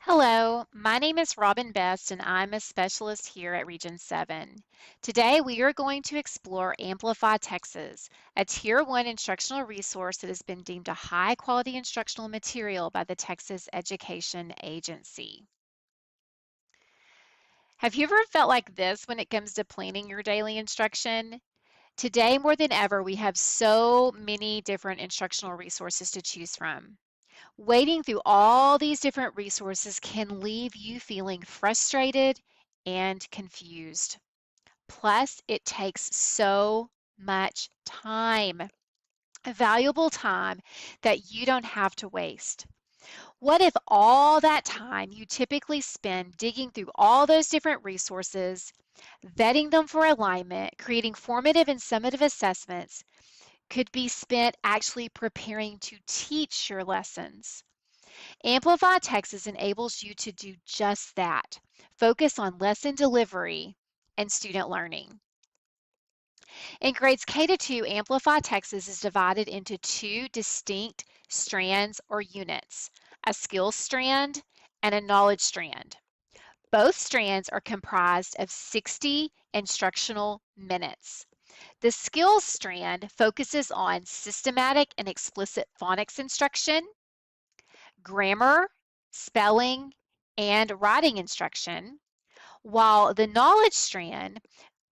Hello, my name is Robin Best and I'm a specialist here at Region 7. Today we are going to explore Amplify Texas, a Tier 1 instructional resource that has been deemed a high quality instructional material by the Texas Education Agency. Have you ever felt like this when it comes to planning your daily instruction? Today more than ever, we have so many different instructional resources to choose from. Wading through all these different resources can leave you feeling frustrated and confused. Plus, it takes so much time, valuable time that you don't have to waste. What if all that time you typically spend digging through all those different resources, vetting them for alignment, creating formative and summative assessments, could be spent actually preparing to teach your lessons? Amplify Texas enables you to do just that. Focus on lesson delivery and student learning. In grades K-2, Amplify Texas is divided into two distinct strands or units, a skills strand and a knowledge strand. Both strands are comprised of 60 instructional minutes. The skills strand focuses on systematic and explicit phonics instruction, grammar, spelling, and writing instruction, while the knowledge strand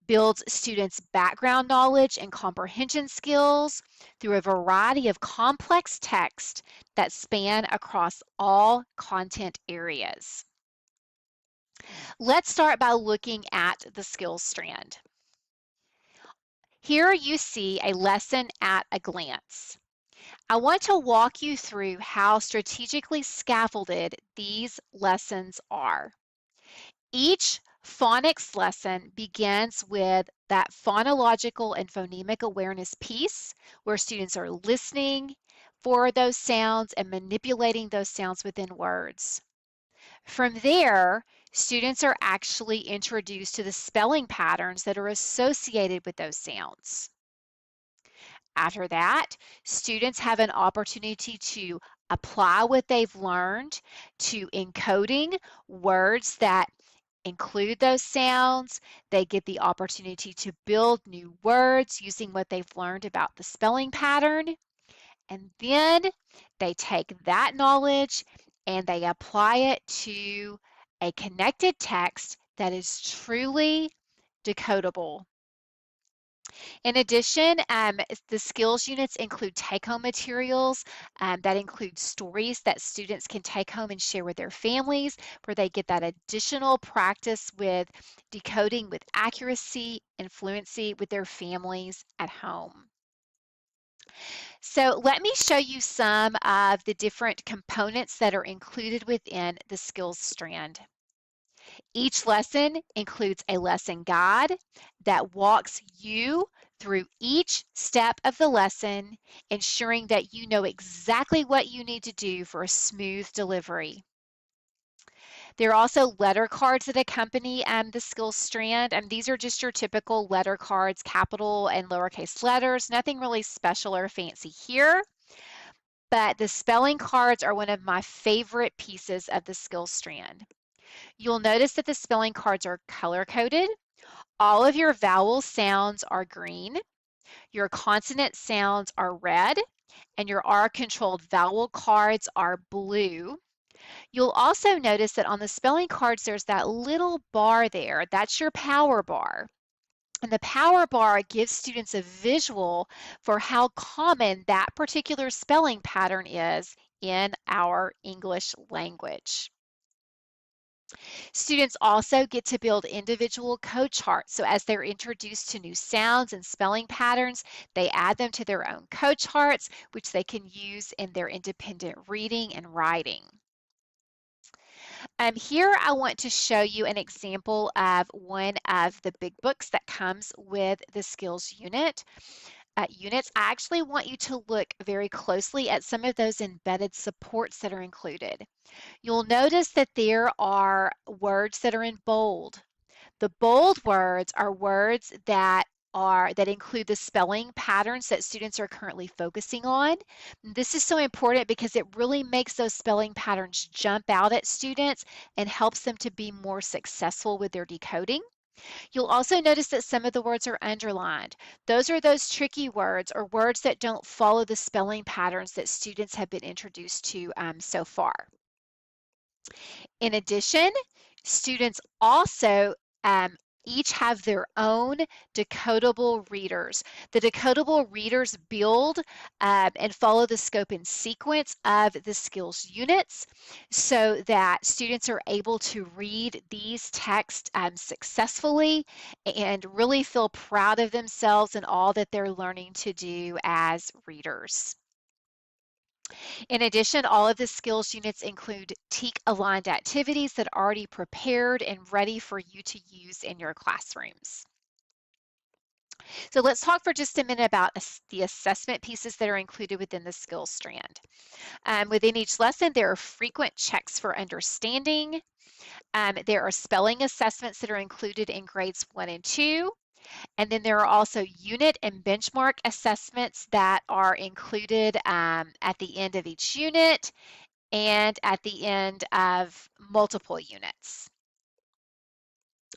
builds students' background knowledge and comprehension skills through a variety of complex texts that span across all content areas. Let's start by looking at the skills strand. Here you see a lesson at a glance. I want to walk you through how strategically scaffolded these lessons are. Each phonics lesson begins with that phonological and phonemic awareness piece where students are listening for those sounds and manipulating those sounds within words. From there, students are actually introduced to the spelling patterns that are associated with those sounds. After that, students have an opportunity to apply what they've learned to encoding words that include those sounds. They get the opportunity to build new words using what they've learned about the spelling pattern. And then they take that knowledge and they apply it to a connected text that is truly decodable. In addition, the skills units include take-home materials that include stories that students can take home and share with their families, where they get that additional practice with decoding with accuracy and fluency with their families at home. So let me show you some of the different components that are included within the skills strand. Each lesson includes a lesson guide that walks you through each step of the lesson, ensuring that you know exactly what you need to do for a smooth delivery. There are also letter cards that accompany the skills strand, and these are just your typical letter cards, capital and lowercase letters, nothing really special or fancy here. But the spelling cards are one of my favorite pieces of the skills strand. You'll notice that the spelling cards are color-coded. All of your vowel sounds are green, your consonant sounds are red, and your R-controlled vowel cards are blue. You'll also notice that on the spelling cards, there's that little bar there. That's your power bar. And the power bar gives students a visual for how common that particular spelling pattern is in our English language. Students also get to build individual code charts. So as they're introduced to new sounds and spelling patterns, they add them to their own code charts, which they can use in their independent reading and writing. Here I want to show you an example of one of the big books that comes with the skills units. I actually want you to look very closely at some of those embedded supports that are included. You'll notice that there are words that are in bold. The bold words are words that that include the spelling patterns that students are currently focusing on. This is so important because it really makes those spelling patterns jump out at students and helps them to be more successful with their decoding. You'll also notice that some of the words are underlined. Those are those tricky words or words that don't follow the spelling patterns that students have been introduced to so far. In addition, students also each have their own decodable readers. The decodable readers build and follow the scope and sequence of the skills units so that students are able to read these texts successfully and really feel proud of themselves and all that they're learning to do as readers. In addition, all of the skills units include TEAC-aligned activities that are already prepared and ready for you to use in your classrooms. So let's talk for just a minute about the assessment pieces that are included within the skills strand. Within each lesson, there are frequent checks for understanding. There are spelling assessments that are included in grades 1 and 2. And then there are also unit and benchmark assessments that are included at the end of each unit and at the end of multiple units.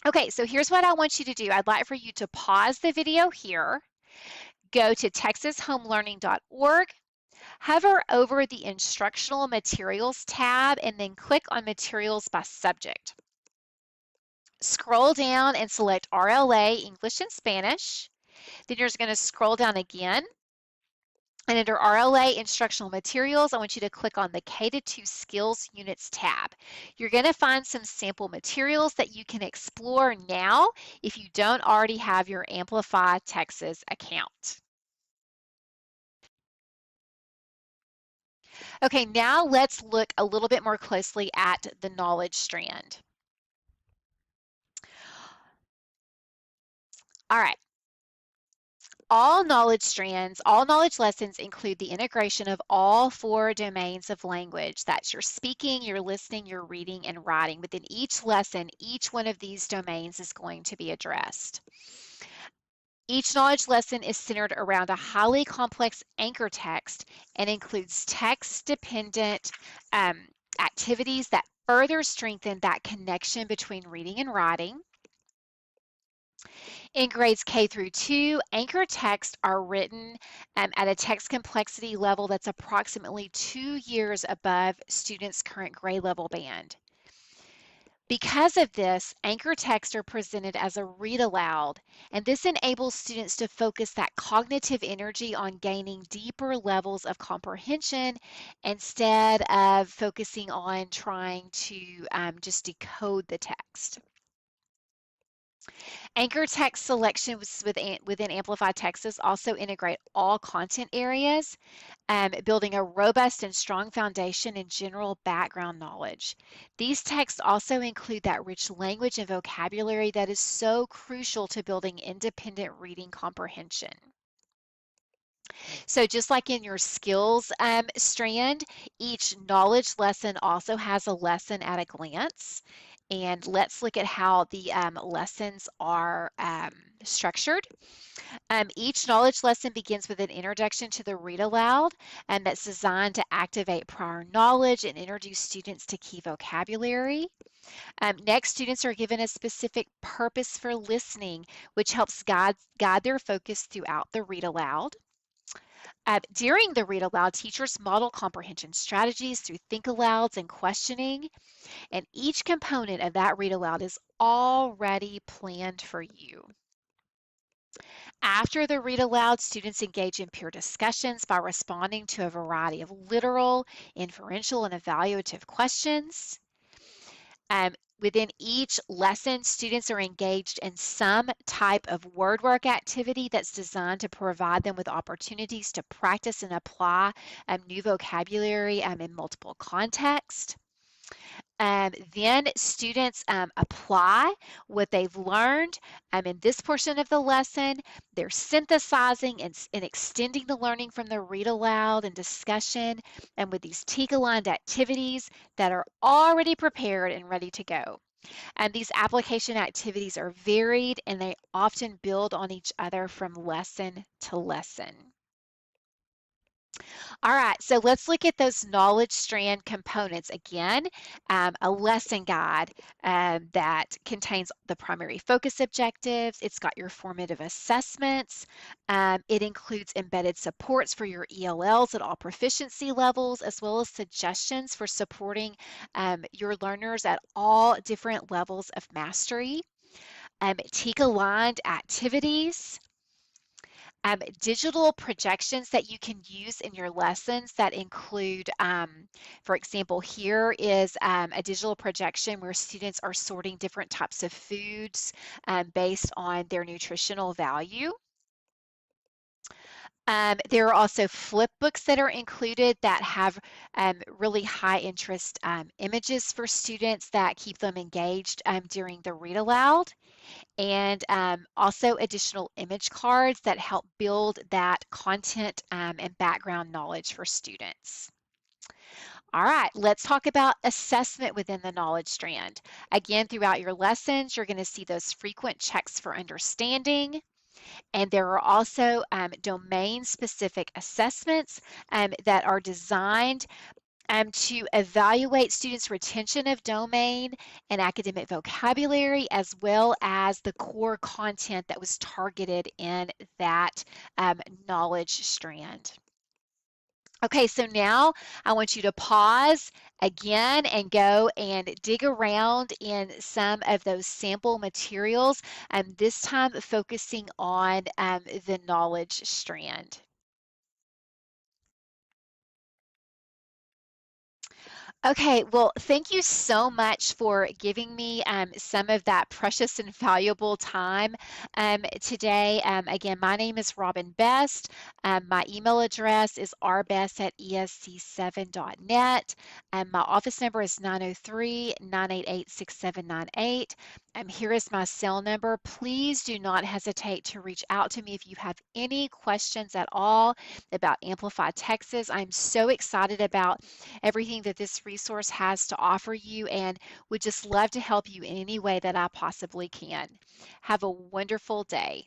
Okay, so here's what I want you to do. I'd like for you to pause the video here, go to texashomelearning.org, hover over the instructional materials tab, and then click on materials by subject. Scroll down and select RLA, English and Spanish. Then you're going to scroll down again. And under RLA Instructional Materials, I want you to click on the K-2 Skills Units tab. You're going to find some sample materials that you can explore now if you don't already have your Amplify Texas account. Okay, now let's look a little bit more closely at the knowledge strand. All right. All knowledge lessons include the integration of all 4 domains of language. That's your speaking, your listening, your reading, and writing. Within each lesson, each one of these domains is going to be addressed. Each knowledge lesson is centered around a highly complex anchor text and includes text-dependent activities that further strengthen that connection between reading and writing. In grades K through 2, anchor texts are written at a text complexity level that's approximately 2 years above students' current grade level band. Because of this, anchor texts are presented as a read aloud, and this enables students to focus that cognitive energy on gaining deeper levels of comprehension instead of focusing on trying to just decode the text. Anchor text selections within Amplify Texas also integrate all content areas, building a robust and strong foundation in general background knowledge. These texts also include that rich language and vocabulary that is so crucial to building independent reading comprehension. So just like in your skills strand, each knowledge lesson also has a lesson at a glance. And let's look at how the lessons are structured. Each knowledge lesson begins with an introduction to the read aloud, and that's designed to activate prior knowledge and introduce students to key vocabulary. Next, students are given a specific purpose for listening, which helps guide their focus throughout the read aloud. During the read aloud, teachers model comprehension strategies through think alouds and questioning, and each component of that read aloud is already planned for you. After the read aloud, students engage in peer discussions by responding to a variety of literal, inferential, and evaluative questions. Within each lesson, students are engaged in some type of word work activity that's designed to provide them with opportunities to practice and apply new vocabulary in multiple contexts. Then students apply what they've learned in this portion of the lesson. They're synthesizing and extending the learning from the read aloud and discussion and with these TEAC-aligned activities that are already prepared and ready to go. And these application activities are varied and they often build on each other from lesson to lesson. All right, so let's look at those knowledge strand components. Again, a lesson guide that contains the primary focus objectives. It's got your formative assessments. It includes embedded supports for your ELLs at all proficiency levels, as well as suggestions for supporting your learners at all different levels of mastery. TEAC-aligned activities, digital projections that you can use in your lessons that include, for example, here is a digital projection where students are sorting different types of foods based on their nutritional value. There are also flip books that are included that have really high interest images for students that keep them engaged during the read aloud, and also additional image cards that help build that content and background knowledge for students. All right, let's talk about assessment within the knowledge strand. Again, throughout your lessons, you're going to see those frequent checks for understanding, and there are also domain-specific assessments that are designed to evaluate students' retention of domain and academic vocabulary, as well as the core content that was targeted in that knowledge strand. Okay, so now I want you to pause again and go and dig around in some of those sample materials, this time focusing on the knowledge strand. Okay, well, thank you so much for giving me some of that precious and valuable time today. Again, my name is Robin Best. My email address is rbest@esc7.net. My office number is 903-988-6798. Here is my cell number. Please do not hesitate to reach out to me if you have any questions at all about Amplify Texas. I'm so excited about everything that this resource has to offer you and would just love to help you in any way that I possibly can. Have a wonderful day.